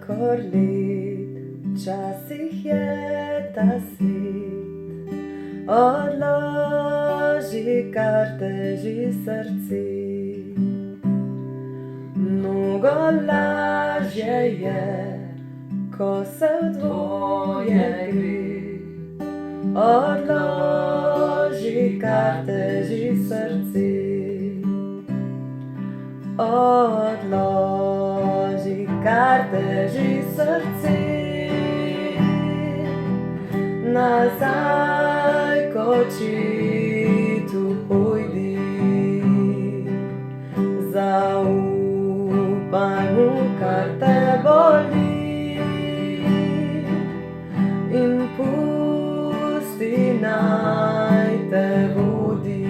kakor led, včasih je ta svet. Odloži, kar teži srce. Mnogo lažje je, ko se v dvoje gre. Odloži, kar teži srce. Odloži, kar teži srce. Nazaj k očitu pojdi. Zaupaj mu, kar te boli. In pusti, naj te vodi.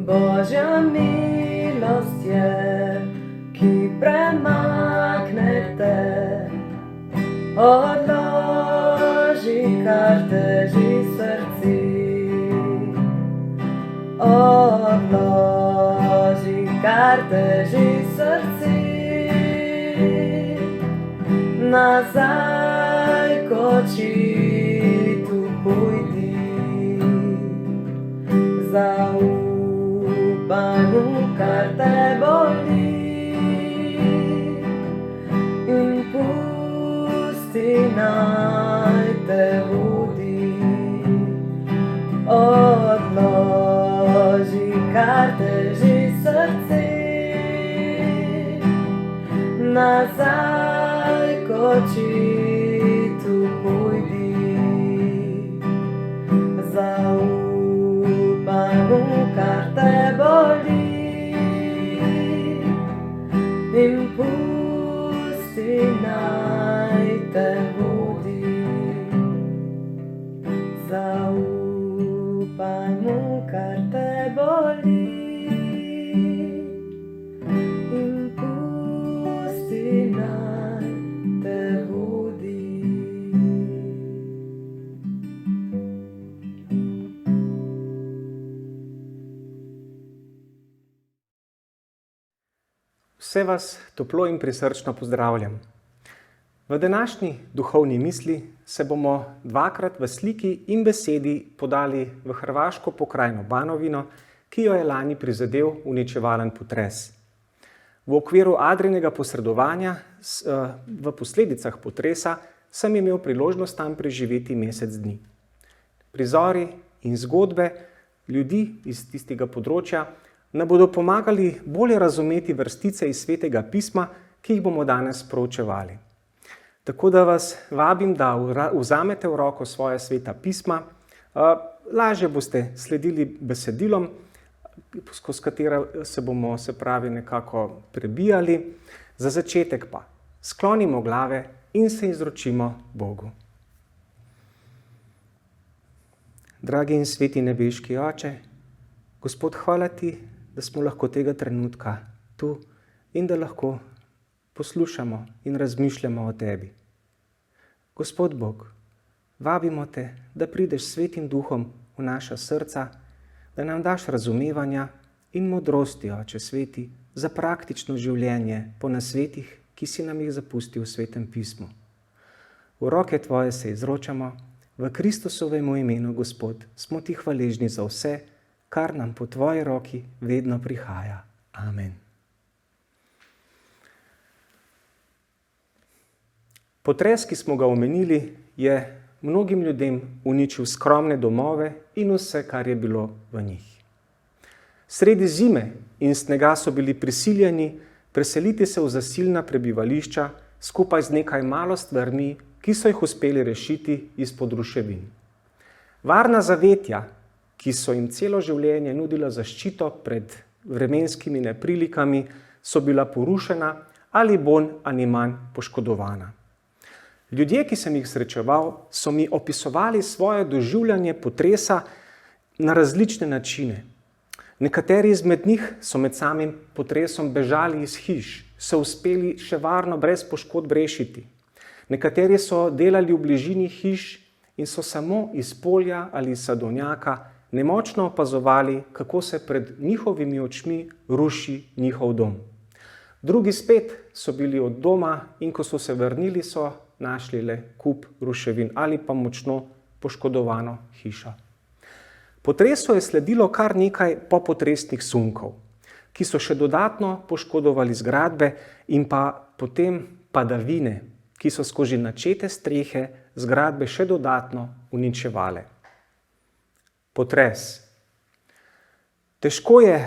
Božja milost je, ki premakne te. Odloži, kar teži srce. Odloži, kar teži srce. Nazaj k očitu pojdi. Zaupaj mu, kar te boli. In pusti, naj te vodi. Odloži, kar teži srce. Nazaj k očitu pojdi. Zaupaj mu, kar te boli. In pusti, naj te vodi. Zaupaj mu, kar te boli. In pusti, naj te vodi. Vse vas toplo in prisrčno pozdravljam. V današnji duhovni misli se bomo dvakrat v sliki in besedi podali v hrvaško pokrajino Banovino, ki jo je lani prizadel uničevalen potres. V okviru Adrinega posredovanja v posledicah potresa sem imel priložnost tam preživeti mesec dni. Prizori in zgodbe ljudi iz tistega področja nam bodo pomagali bolje razumeti vrstice iz Svetega pisma, ki jih bomo danes proučevali. Tako da vas vabim, da vzamete v roko svoja Sveta pisma, lažje boste sledili besedilom, skozi katera se bomo nekako prebijali. Za začetek pa sklonimo glave in se izročimo Bogu. Dragi in sveti nebeški Oče, Gospod, hvala ti, da smo lahko tega trenutka tu in da lahko poslušamo in razmišljamo o tebi. Gospod Bog, vabimo te, da prideš s Svetim Duhom v naša srca, da nam daš razumevanja in modrosti, Oče sveti, za praktično življenje po nasvetih, ki si nam jih zapustil v Svetem pismu. V roke tvoje se izročamo, v Kristusovem imenu, Gospod, smo ti hvaležni za vse, kar nam po tvoji roki vedno prihaja. Amen. Potres, ki smo ga omenili, je mnogim ljudem uničil skromne domove in vse, kar je bilo v njih. Sredi zime in snega so bili prisiljeni preseliti se v zasilna prebivališča skupaj z nekaj malo stvarmi, ki so jih uspeli rešiti izpod ruševin. Varna zavetja, ki so jim celo življenje nudila zaščito pred vremenskimi neprilikami, so bila porušena ali bolj ali manj poškodovana. Ljudje, ki sem jih srečeval, so mi opisovali svoje doživljanje potresa na različne načine. Nekateri izmed njih so med samim potresom bežali iz hiš, so uspeli še varno brez poškodb rešiti. Nekateri so delali v bližini hiš in so samo iz polja ali iz sadovnjaka nemočno opazovali, kako se pred njihovimi očmi ruši njihov dom. Drugi spet so bili od doma in ko so se vrnili, so našli le kup ruševin ali pa močno poškodovano hišo. Potresu je sledilo kar nekaj popotresnih sunkov, ki so še dodatno poškodovali zgradbe in pa potem padavine, ki so skozi načete strehe zgradbe še dodatno uničevale. Potres. Težko je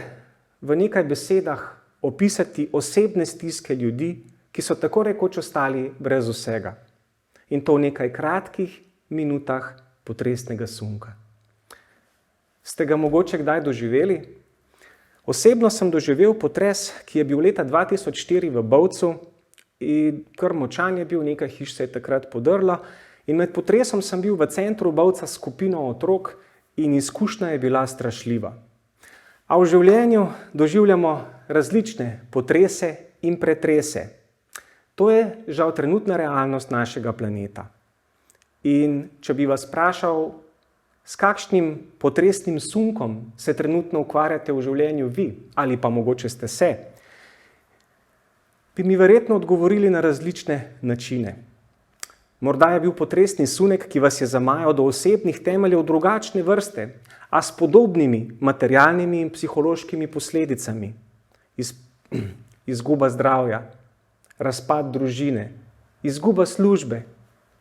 v nekaj besedah opisati osebne stiske ljudi, ki so tako rekoč ostali brez vsega. In to v nekaj kratkih minutah potresnega sunka. Ste ga mogoče kdaj doživeli? Osebno sem doživel potres, ki je bil leta 2004 v Bovcu in kar močan je bil, nekaj hiš se je takrat podrlo in med potresom sem bil v centru Bovca s skupino otrok in izkušnja je bila strašljiva. A v življenju doživljamo različne potrese in pretrese. To je žal trenutna realnost našega planeta. In če bi vas vprašal, s kakšnim potresnim sunkom se trenutno ukvarjate v življenju vi, ali pa mogoče ste se, bi mi verjetno odgovorili na različne načine. Morda je bil potresni sunek, ki vas je zamajal do osebnih temeljev drugačne vrste, a s podobnimi materialnimi in psihološkimi posledicami. Izguba zdravja, razpad družine, izguba službe,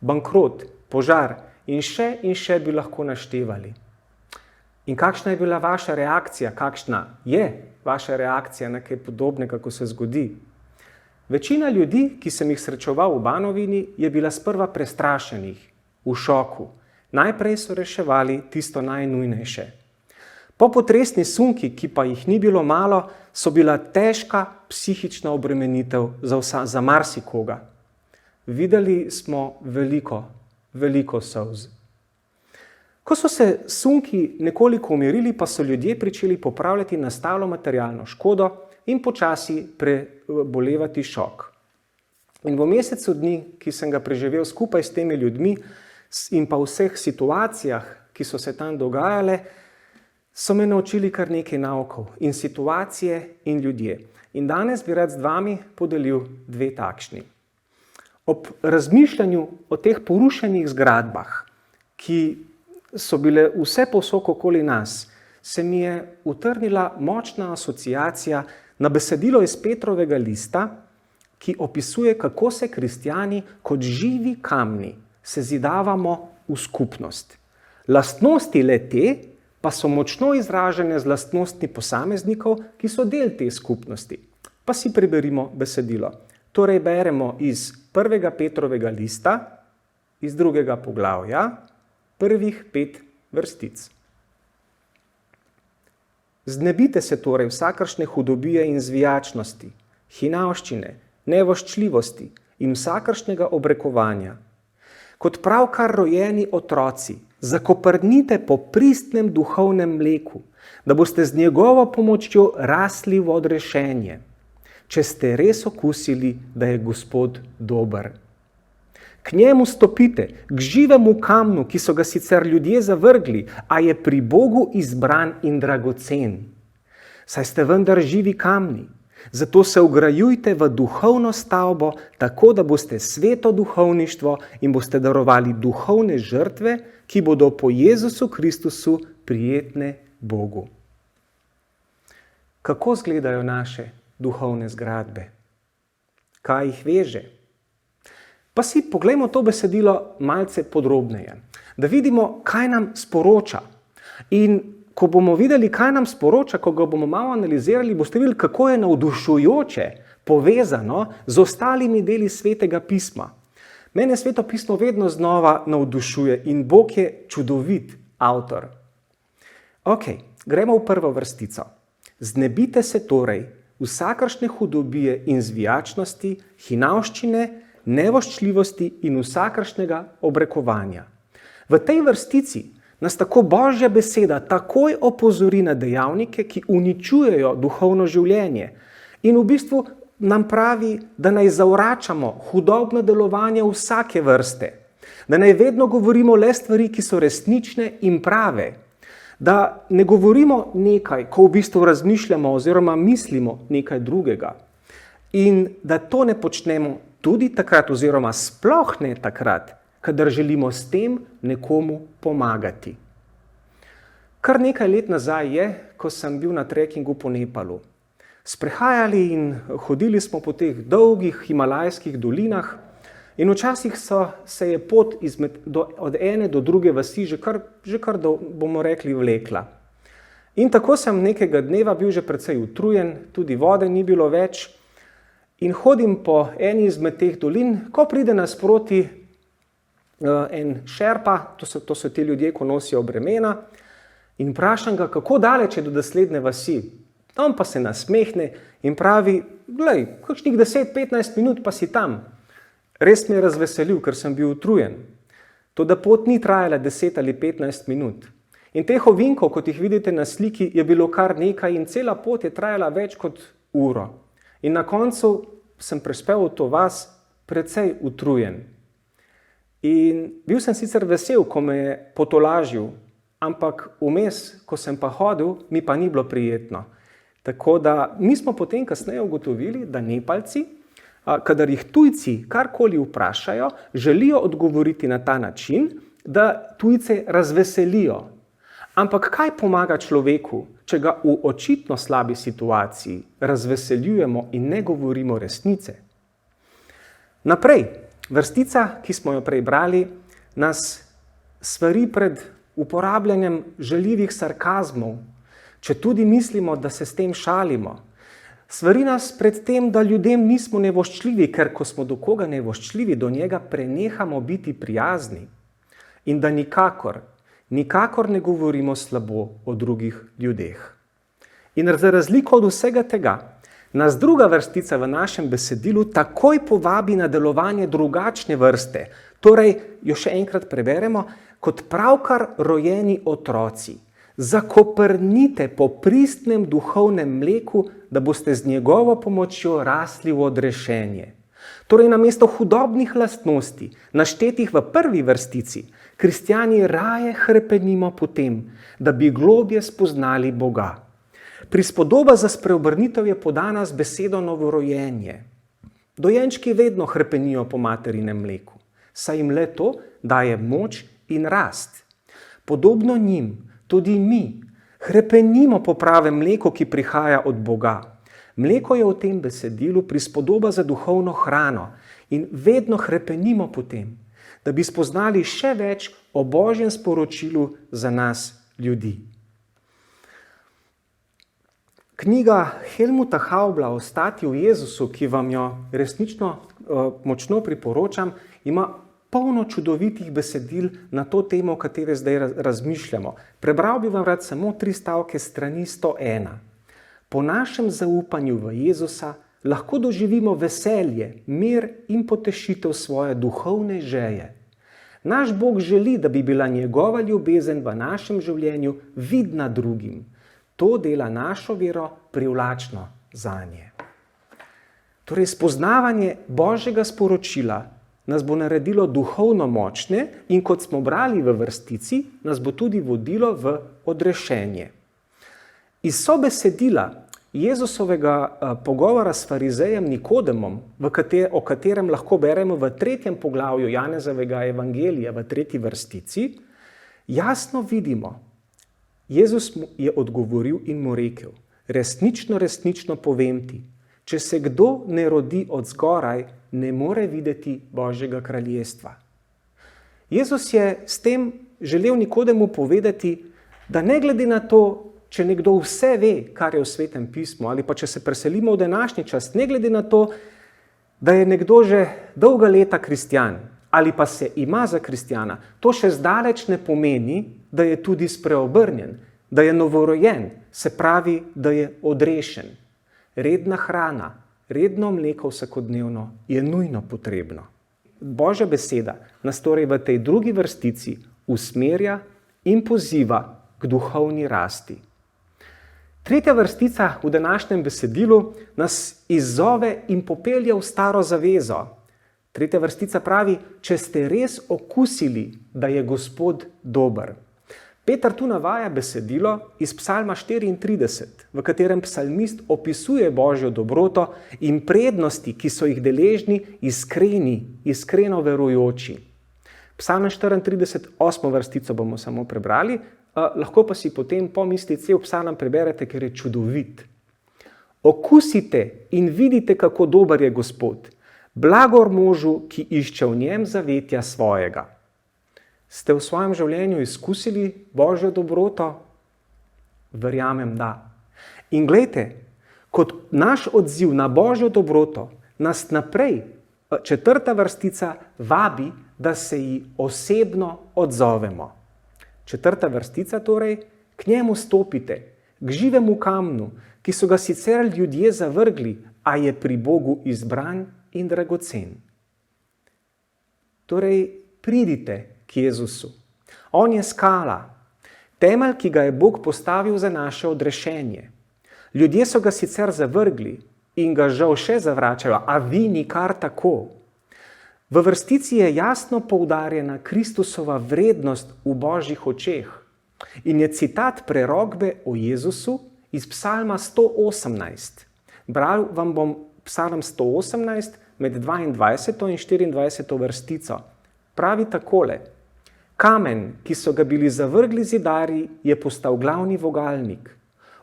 bankrot, požar in še bi lahko naštevali. In kakšna je bila vaša reakcija, kakšna je vaša reakcija na kaj podobnega, ko se zgodi? Večina ljudi, ki sem jih srečeval v Banovini, je bila sprva prestrašenih, v šoku. Najprej so reševali tisto najnujnejše. Popotresni sunki, ki pa jih ni bilo malo, so bila težka psihična obremenitev za marsikoga. Videli smo veliko solz. Ko so se sunki nekoliko umirili, pa so ljudje pričeli popravljati nastalo materialno škodo in počasi prebolevati šok. In v mesecu dni, ki sem ga preživel skupaj s temi ljudmi in pa v vseh situacijah, ki so se tam dogajale, so me naučili kar nekaj naukov in situacije in ljudje. In danes bi rad z vami podelil dve takšni. Ob razmišljanju o teh porušenih zgradbah, ki so bile vse povsod okoli nas, se mi je utrnila močna asociacija na besedilo iz Petrovega lista, ki opisuje, kako se kristjani kot živi kamni sezidavamo v skupnost. Lastnosti le-te pa so močno izražene z lastnostmi posameznikov, ki so del te skupnosti. Pa si preberimo besedilo. Torej beremo iz 1. Petrovega lista, iz 2. poglavja, prvih 5 vrstic. Znebite se torej vsakršne hudobije in zvijačnosti, hinavščine, nevoščljivosti in vsakršnega obrekovanja. Kot pravkar rojeni otroci, zakoprnite po pristnem duhovnem mleku, da boste z njegovo pomočjo rasli v odrešenje, če ste res okusili, da je Gospod dober. K njemu stopite, k živemu kamnu, ki so ga sicer ljudje zavrgli, a je pri Bogu izbran in dragocen. Saj ste vendar živi kamni, zato se vgrajujte v duhovno stavbo, tako da boste sveto duhovništvo in boste darovali duhovne žrtve, ki bodo po Jezusu Kristusu prijetne Bogu. Kako izgledajo naše duhovne zgradbe? Kaj jih veže? Pa si poglejmo to besedilo malce podrobneje, da vidimo, kaj nam sporoča. In ko bomo videli, kaj nam sporoča, ko ga bomo malo analizirali, boste videli, kako je navdušujoče povezano z ostalimi deli Svetega pisma. Mene Sveto pismo vedno znova navdušuje in Bog je čudovit avtor. Gremo v prvo vrstico. Znebite se torej vsakršne hudobije in zvijačnosti, hinavščine, nevoščljivosti in vsakršnega obrekovanja. V tej vrstici nas tako Božja beseda takoj opozori na dejavnike, ki uničujejo duhovno življenje. In v bistvu nam pravi, da naj zavračamo hudobno delovanje vsake vrste, da naj vedno govorimo le stvari, ki so resnične in prave, da ne govorimo nekaj, ko v bistvu razmišljamo oziroma mislimo nekaj drugega in da to ne počnemo tudi takrat oziroma sploh ne takrat, kadar želimo s tem nekomu pomagati. Kar nekaj let nazaj je, ko sem bil na trekingu po Nepalu. Sprehajali in hodili smo po teh dolgih himalajskih dolinah in včasih se je pot od ene do druge vasi že kar bomo rekli vlekla. In tako sem nekega dneva bil že precej utrujen, tudi vode ni bilo več in hodim po eni izmed teh dolin, ko pride nasproti en šerpa, to so ti ljudje, ko nosijo bremena, in vprašam ga, kako daleč je do naslednje vasi. On pa se nasmehne in pravi, glej, kakšnih 10-15 minut pa si tam. Res me je razveselil, ker sem bil utrujen. Toda pot ni trajala 10 ali 15 minut. In teh ovinkov, kot jih vidite na sliki, je bilo kar nekaj in cela pot je trajala več kot uro. In na koncu sem prispel v to vas precej utrujen. In bil sem sicer vesel, ko me je potolažil, ampak vmes, ko sem pa hodil, mi pa ni bilo prijetno. Tako da mi smo potem kasneje ugotovili, da Nepalci, kadar jih tujci karkoli vprašajo, želijo odgovoriti na ta način, da tujce razveselijo. Ampak kaj pomaga človeku, če ga v očitno slabi situaciji razveseljujemo in ne govorimo resnice? Naprej, vrstica, ki smo jo prej brali, nas svari pred uporabljanjem žaljivih sarkazmov, če tudi mislimo, da se s tem šalimo. Svari nas pred tem, da ljudem nismo nevoščljivi, ker ko smo do koga nevoščljivi, do njega prenehamo biti prijazni. In da nikakor ne govorimo slabo o drugih ljudeh. In za razliko od vsega tega, nas druga vrstica v našem besedilu takoj povabi na delovanje drugačne vrste. Torej, jo še enkrat preberemo, kot pravkar rojeni otroci. Zakoprnite po pristnem duhovnem mleku, da boste z njegovo pomočjo rasli v odrešenje. Torej, namesto hudobnih lastnosti, naštetih v prvi vrstici, kristjani raje hrepenimo po tem, da bi globje spoznali Boga. Prispodoba za spreobrnitev je podana z besedo novorojenje. Dojenčki vedno hrepenijo po materinem mleku, saj jim le to daje moč in rast. Podobno njim, tudi mi hrepenimo po pravem mleku, ki prihaja od Boga. Mleko je v tem besedilu prispodoba za duhovno hrano in vedno hrepenimo po tem, da bi spoznali še več o Božjem sporočilu za nas ljudi. Knjiga Helmuta Haubla Ostati v Jezusu, ki vam jo resnično močno priporočam, ima polno čudovitih besedil na to temo, o kateri zdaj razmišljamo. Prebral bi vam rad samo 3 stavke strani 101. Po našem zaupanju v Jezusa lahko doživimo veselje, mir in potešitev svoje duhovne želje. Naš Bog želi, da bi bila njegova ljubezen v našem življenju vidna drugim. To dela našo vero privlačno zanje. Torej, spoznavanje Božjega sporočila nas bo naredilo duhovno močne in kot smo brali v vrstici, nas bo tudi vodilo v odrešenje. Iz sobesedila Jezusovega pogovora s farizejem Nikodemom, o katerem lahko beremo v 3. poglavju Janezovega evangelija v 3. vrstici, jasno vidimo, Jezus je odgovoril in mu rekel, resnično povem ti, če se kdo ne rodi od zgoraj, ne more videti Božjega kraljestva. Jezus je s tem želel Nikodemu povedati, da ne glede na to, če nekdo vse ve, kar je v Svetem pismu, ali pa če se preselimo v današnji čas, ne glede na to, da je nekdo že dolga leta kristjan, ali pa se ima za kristjana, to še zdaleč ne pomeni, da je tudi spreobrnjen, da je novorojen, se pravi, da je odrešen. Redna hrana, redno mleko vsakodnevno je nujno potrebno. Božja beseda nas torej v tej drugi vrstici usmerja in poziva k duhovni rasti. Tretja vrstica v današnjem besedilu nas izzove in popelje v staro zavezo. Tretja vrstica pravi, če ste res okusili, da je Gospod dober. Peter tu navaja besedilo iz Psalma 34, v katerem psalmist opisuje Božjo dobroto in prednosti, ki so jih deležni iskreno verujoči. Psalm 34, 8. vrstico bomo samo prebrali, lahko pa si potem pomisli cel psalm preberete, ker je čudovit. Okusite in vidite, kako dober je Gospod, blagor možu, ki išče v njem zavetja svojega. Ste v svojem življenju izkusili Božjo dobroto? Verjamem, da. In glejte, kot naš odziv na Božjo dobroto, nas naprej, 4. vrstica, vabi, da se ji osebno odzovemo. 4. vrstica torej, k njemu stopite, k živemu kamnu, ki so ga sicer ljudje zavrgli, a je pri Bogu izbran in dragocen. Torej, pridite k Jezusu. On je skala, temelj, ki ga je Bog postavil za naše odrešenje. Ljudje so ga sicer zavrgli in ga žal še zavračajo, a vi nikar tako. V vrstici je jasno poudarjena Kristusova vrednost v Božjih očeh in je citat prerokbe o Jezusu iz Psalma 118. Bral vam bom Psalm 118 med 22. in 24. vrstico. Pravi takole: Kamen, ki so ga bili zavrgli zidarji, je postal glavni vogalnik.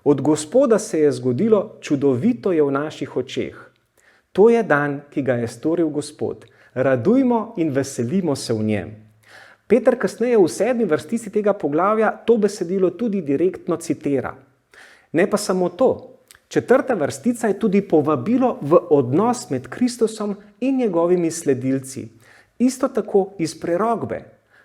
Od Gospoda se je zgodilo, čudovito je v naših očeh. To je dan, ki ga je storil Gospod. Radujmo in veselimo se v njem. Peter kasneje v 7. vrstici tega poglavja to besedilo tudi direktno citira. Ne pa samo to. 4. vrstica je tudi povabilo v odnos med Kristusom in njegovimi sledilci. Isto tako iz prerokbe.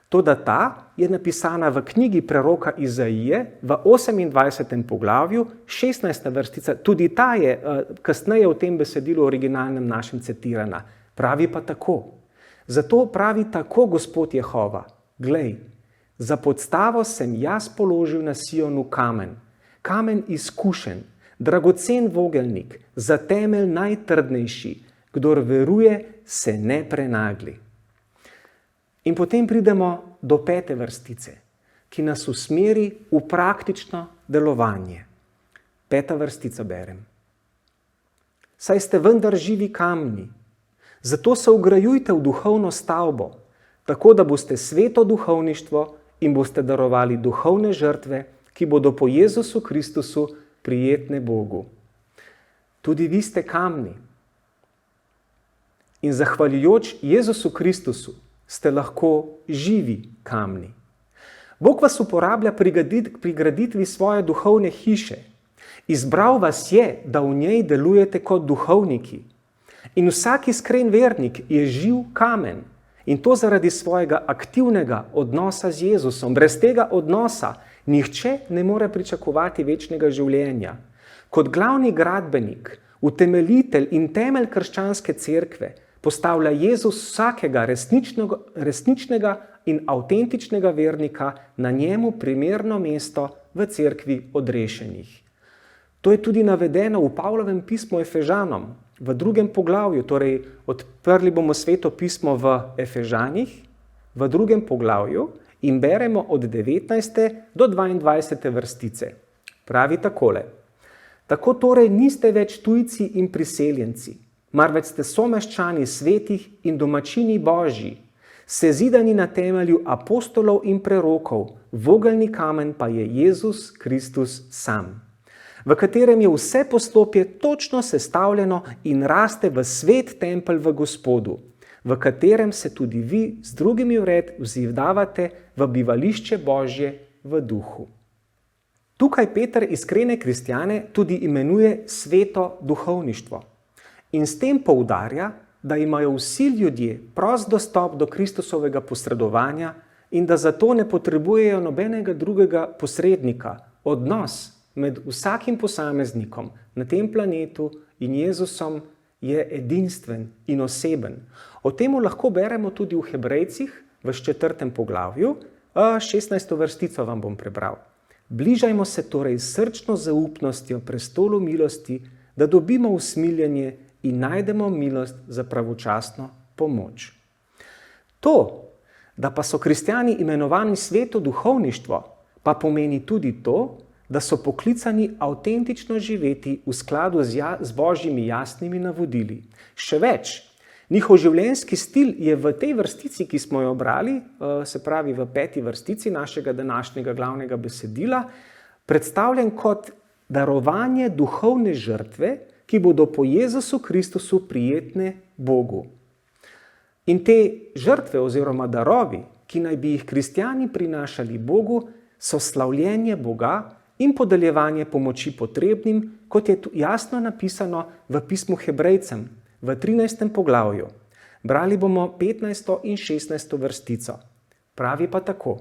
Toda ta je napisana v knjigi preroka Izaije v 28. poglavju, 16. vrstica. Tudi ta je kasneje v tem besedilu originalnem našem citirana. Pravi pa tako. Zato pravi tako Gospod Jehova: Glej, za podstavo sem jaz položil na Sionu kamen, kamen izkušen, dragocen vogelnik, za temelj najtrdnejši, kdor veruje, se ne prenagli. In potem pridemo do 5. vrstice, ki nas usmeri v praktično delovanje. 5. vrstica berem. Saj ste vendar živi kamni, zato se vgrajujte v duhovno stavbo, tako da boste sveto duhovništvo in boste darovali duhovne žrtve, ki bodo po Jezusu Kristusu prijetne Bogu. Tudi vi ste kamni. In zahvaljujoč Jezusu Kristusu ste lahko živi kamni. Bog vas uporablja pri graditvi svoje duhovne hiše. Izbral vas je, da v njej delujete kot duhovniki. In vsak iskren vernik je živ kamen. In to zaradi svojega aktivnega odnosa z Jezusom. Brez tega odnosa nihče ne more pričakovati večnega življenja. Kot glavni gradbenik, utemeljitelj in temelj krščanske cerkve postavlja Jezus vsakega resničnega in avtentičnega vernika na njemu primerno mesto v cerkvi odrešenih. To je tudi navedeno v Pavlovem pismu Efežanom, v 2. poglavju, torej odprli bomo Sveto pismo v Efežanih, v 2. poglavju in beremo od 19. do 22. vrstice. Pravi takole: Tako torej niste več tujci in priseljenci, marveč ste someščani svetih in domačini Božji, sezidani na temelju apostolov in prerokov, vogelni kamen pa je Jezus Kristus sam, v katerem je vse poslopje točno sestavljeno in raste v svet tempelj v Gospodu, v katerem se tudi vi z drugimi vred vzivdavate v bivališče Božje v duhu. Tukaj Peter iskrene kristjane tudi imenuje sveto duhovništvo in s tem poudarja, da imajo vsi ljudje prost dostop do Kristusovega posredovanja in da zato ne potrebujejo nobenega drugega posrednika. Odnos med vsakim posameznikom na tem planetu in Jezusom je edinstven in oseben. O tem lahko beremo tudi v Hebrejcih v 4. poglavju, 16. vrstico vam bom prebral. Bližajmo se torej s srčno zaupnostjo prestolu milosti, da dobimo usmiljenje in najdemo milost za pravočasno pomoč. To, da pa so kristjani imenovani sveto duhovništvo, pa pomeni tudi to, da so poklicani avtentično živeti v skladu z Božjimi jasnimi navodili. Še več, njihov življenjski stil je v tej vrstici, ki smo jo brali, se pravi v 5. vrstici našega današnjega glavnega besedila, predstavljen kot darovanje duhovne žrtve, ki bodo po Jezusu Kristusu prijetne Bogu. In te žrtve oziroma darovi, ki naj bi jih kristjani prinašali Bogu, so slavljenje Boga in podeljevanje pomoči potrebnim, kot je jasno napisano v pismu Hebrejcem v 13. poglavju. Brali bomo 15. in 16. vrstico. Pravi pa tako.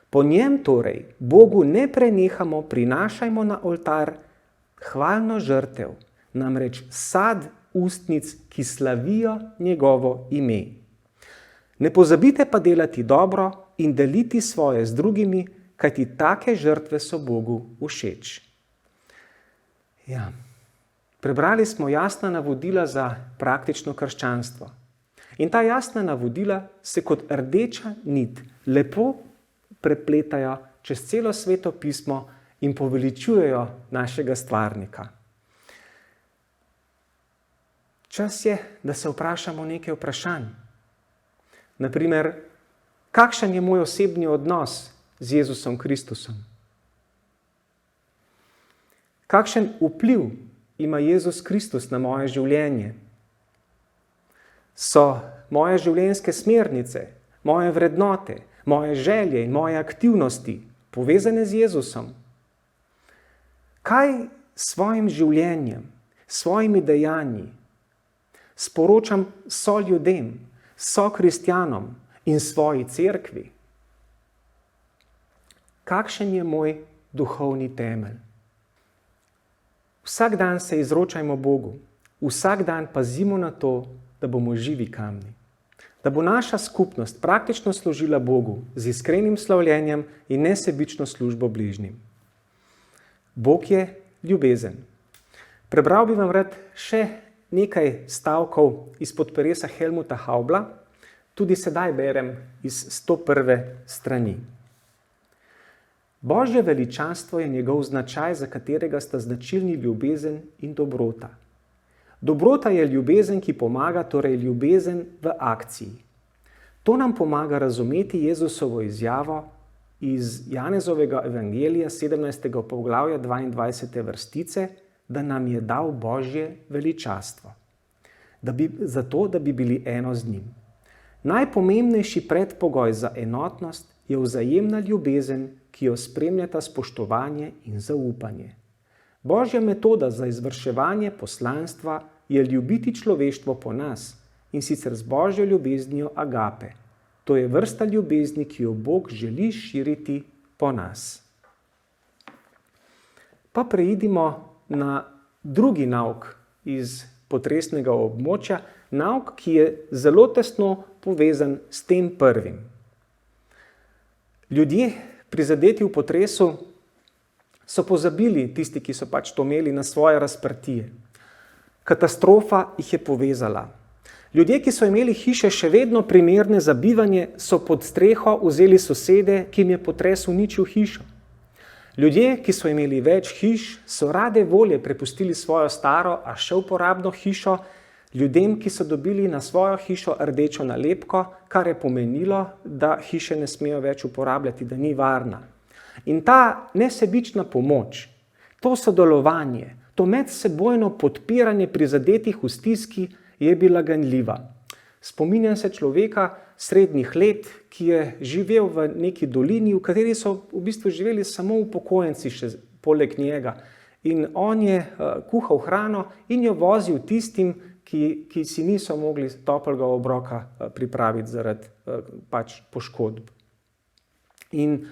Po njem torej Bogu ne prenehamo prinašajmo na oltar hvalno žrtev, namreč sad ustnic, ki slavijo njegovo ime. Ne pozabite pa delati dobro in deliti svoje z drugimi, kajti take žrtve so Bogu všeč. Ja. Prebrali smo jasna navodila za praktično krščanstvo. In ta jasna navodila se kot rdeča nit lepo prepletajo čez celo Sveto pismo in poveličujejo našega stvarnika. Čas je, da se vprašamo nekaj vprašanj. Naprimer, kakšen je moj osebni odnos z Jezusom Kristusom? Kakšen vpliv ima Jezus Kristus na moje življenje? So moje življenjske smernice, moje vrednote, moje želje in moje aktivnosti povezane z Jezusom? Kaj svojim življenjem, svojimi dejanji sporočam soljudem, sokristjanom in svoji cerkvi? Kakšen je moj duhovni temelj? Vsak dan se izročajmo Bogu, vsak dan pazimo na to, da bomo živi kamni. Da bo naša skupnost praktično služila Bogu z iskrenim slavljenjem in nesebično službo bližnjim. Bog je ljubezen. Prebral bi vam rad še nekaj stavkov izpod peresa Helmuta Haubla, tudi sedaj berem iz 101. strani. Božje veličanstvo je njegov značaj, za katerega sta značilni ljubezen in dobrota. Dobrota je ljubezen, ki pomaga, torej ljubezen v akciji. To nam pomaga razumeti Jezusovo izjavo iz Janezovega evangelija 17. poglavja 22. vrstice, da nam je dal Božje veličastvo. Zato, da bi bili eno z njim. Najpomembnejši predpogoj za enotnost je vzajemna ljubezen, ki jo spremljata spoštovanje in zaupanje. Božja metoda za izvrševanje poslanstva je ljubiti človeštvo po nas, in sicer z Božjo ljubeznijo agape. To je vrsta ljubezni, ki jo Bog želi širiti po nas. Pa preidimo na drugi nauk iz potresnega območja, nauk, ki je zelo tesno povezan s tem prvim. Ljudje, prizadeti v potresu, so pozabili, tisti, ki so pač to imeli, na svoje razprtije. Katastrofa jih je povezala. Ljudje, ki so imeli hiše še vedno primerne za bivanje, so pod streho vzeli sosede, ki jim je potres uničil hišo. Ljudje, ki so imeli več hiš, so rade volje prepustili svojo staro, a še uporabno hišo ljudem, ki so dobili na svojo hišo rdečo nalepko, kar je pomenilo, da hiše ne smejo več uporabljati, da ni varna. In ta nesebična pomoč, to sodelovanje, to medsebojno podpiranje prizadetih v stiski je bila ganljiva. Spominjam se človeka srednjih let, ki je živel v neki dolini, v kateri so v bistvu živeli samo upokojenci še poleg njega. In on je kuhal hrano in jo vozil tistim, ki si niso mogli toplega obroka pripraviti zaradi pač poškodb. In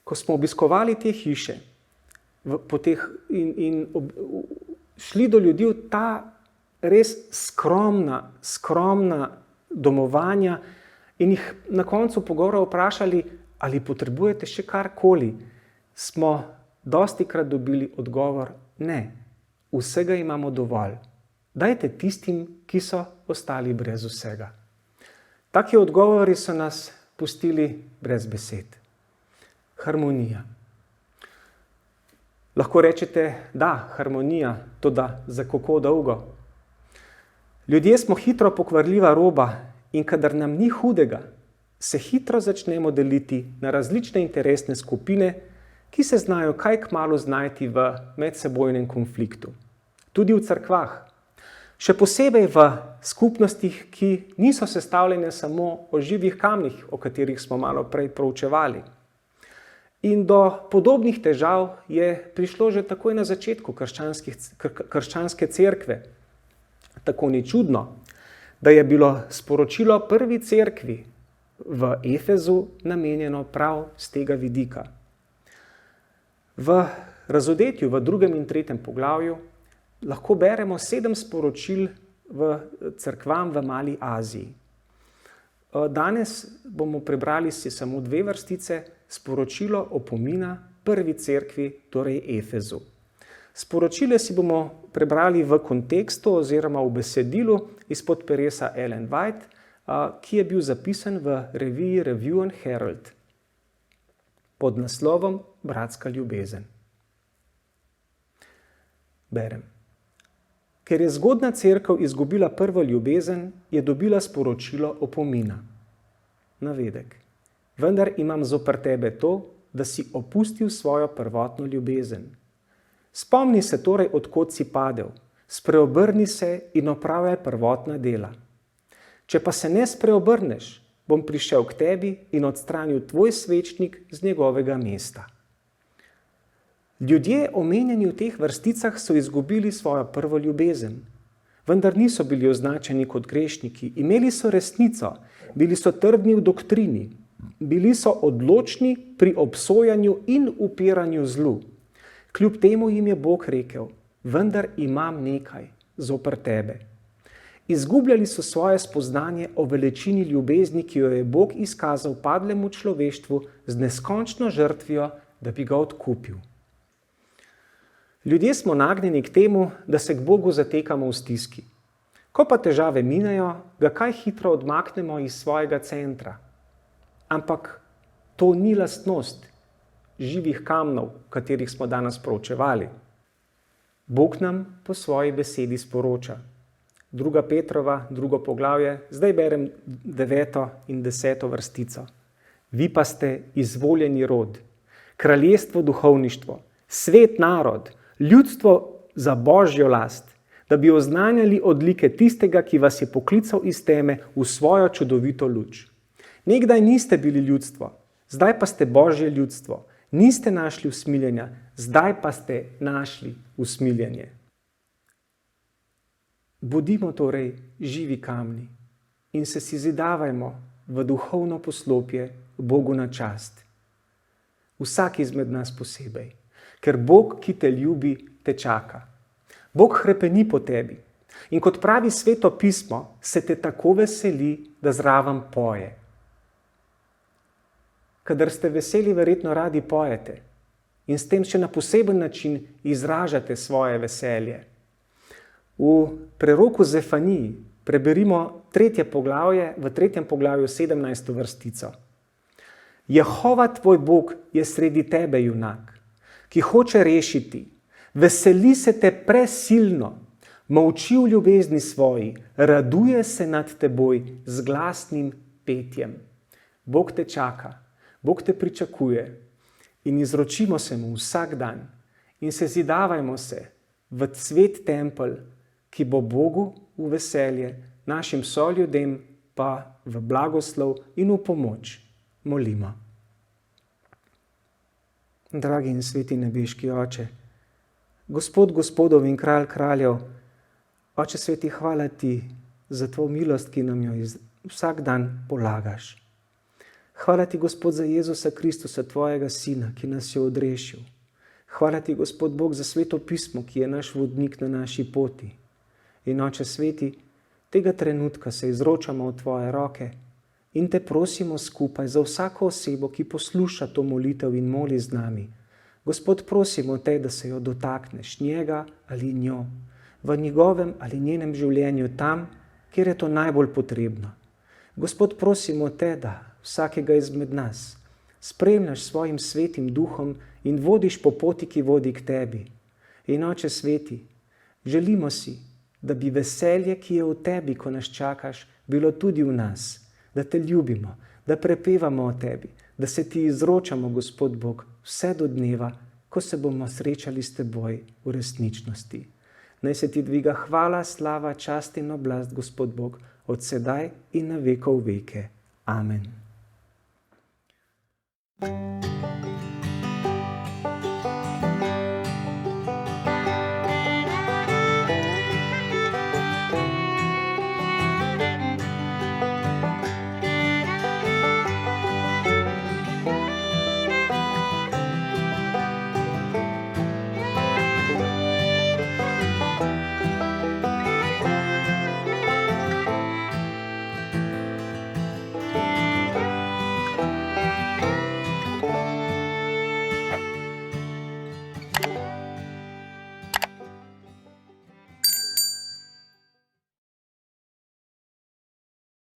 ko smo obiskovali te hiše in šli do ljudi v ta res skromna domovanja in jih na koncu pogovora vprašali, Ali potrebujete še karkoli? Smo dostikrat dobili odgovor: ne, vsega imamo dovolj. Dajte tistim, ki so ostali brez vsega. Taki odgovori so nas pustili brez besed. Harmonija. Lahko rečete, da, harmonija, toda za kako dolgo? Ljudje smo hitro pokvarljiva roba in kadar nam ni hudega, se hitro začnemo deliti na različne interesne skupine, ki se znajo kaj kmalu znajti v medsebojnem konfliktu. Tudi v cerkvah. Še posebej v skupnostih, ki niso sestavljene samo o živih kamnih, o katerih smo malo prej proučevali. In do podobnih težav je prišlo že takoj na začetku krščanske cerkve. Tako ni čudno, da je bilo sporočilo prvi cerkvi v Efezu namenjeno prav z tega vidika. V razodetju v 2. in 3. poglavju lahko beremo 7 sporočil v cerkvam v Mali Aziji. Danes bomo prebrali si samo 2 vrstice, sporočilo opomina prvi cerkvi, torej Efezu. Sporočile si bomo prebrali v kontekstu oziroma v besedilu izpod peresa Ellen White, ki je bil zapisan v reviji Review and Herald pod naslovom Bratska ljubezen. Berem. Ker je zgodna cerkev izgubila prvo ljubezen, je dobila sporočilo opomina. Navedek. Vendar imam zoper tebe to, da si opustil svojo prvotno ljubezen. Spomni se torej, od kod si padel, spreobrni se in opravljaj prvotna dela. Če pa se ne spreobrneš, bom prišel k tebi in odstranil tvoj svečnik z njegovega mesta. Ljudje, omenjeni v teh vrsticah, so izgubili svojo prvo ljubezen, vendar niso bili označeni kot grešniki. Imeli so resnico, bili so trdni v doktrini, bili so odločni pri obsojanju in upiranju zlu. Kljub temu jim je Bog rekel: vendar imam nekaj zoper tebe. Izgubljali so svoje spoznanje o veličini ljubezni, ki jo je Bog izkazal padlemu človeštvu z neskončno žrtvijo, da bi ga odkupil. Ljudje smo nagnjeni k temu, da se k Bogu zatekamo v stiski. Ko pa težave minejo, ga kaj hitro odmaknemo iz svojega centra. Ampak to ni lastnost živih kamnov, katerih smo danes proučevali. Bog nam po svoji besedi sporoča. 2. Petrova, 2. poglavje, zdaj berem 9. in 10. vrstico. Vi pa ste izvoljeni rod, kraljestvo duhovništvo, svet narod, ljudstvo za Božjo last, da bi oznanjali odlike tistega, ki vas je poklical iz teme v svojo čudovito luč. Nekdaj niste bili ljudstvo, zdaj pa ste Božje ljudstvo. Niste našli usmiljenja, zdaj pa ste našli usmiljenje. Bodimo torej živi kamni in se zidavajmo v duhovno poslopje Bogu na čast. Vsak izmed nas posebej, ker Bog, ki te ljubi, te čaka. Bog hrepeni po tebi in kot pravi Sveto pismo, se te tako veseli, da zraven poje. Kadar ste veseli, verjetno radi pojete in s tem še na poseben način izražate svoje veselje. V preroku Zefaniji preberimo 3. poglavje, v 3. poglavju 17. vrstico. Jehova tvoj Bog je sredi tebe junak, ki hoče rešiti. Veseli se te presilno, molči v ljubezni svoji, raduje se nad teboj z glasnim petjem. Bog te čaka. Bog te pričakuje in izročimo se mu vsak dan in se zidavajmo se v svet tempelj, ki bo Bogu v veselje, našim soljudem pa v blagoslov in v pomoč. Molimo. Dragi in sveti nebeški Oče, Gospod gospodov in kralj kraljev, Oče sveti, hvala ti za tvojo milost, ki nam jo vsak dan polagaš. Hvala ti, Gospod, za Jezusa Kristusa, tvojega Sina, ki nas je odrešil. Hvala ti, Gospod Bog, za Sveto pismo, ki je naš vodnik na naši poti. In Oče sveti, tega trenutka se izročamo v tvoje roke in te prosimo skupaj za vsako osebo, ki posluša to molitev in moli z nami. Gospod, prosimo te, da se jo dotakneš, njega ali njo, v njegovem ali njenem življenju tam, kjer je to najbolj potrebno. Gospod, prosimo te, da vsakega izmed nas spremljaš svojim svetim duhom in vodiš po poti, ki vodi k tebi. In Oče sveti, želimo si, da bi veselje, ki je v tebi, ko nas čakaš, bilo tudi v nas, da te ljubimo, da prepevamo o tebi, da se ti izročamo, Gospod Bog, vse do dneva, ko se bomo srečali s teboj v resničnosti. Naj se ti dviga hvala, slava, čast in oblast, Gospod Bog, od sedaj in na vekov veke. Amen.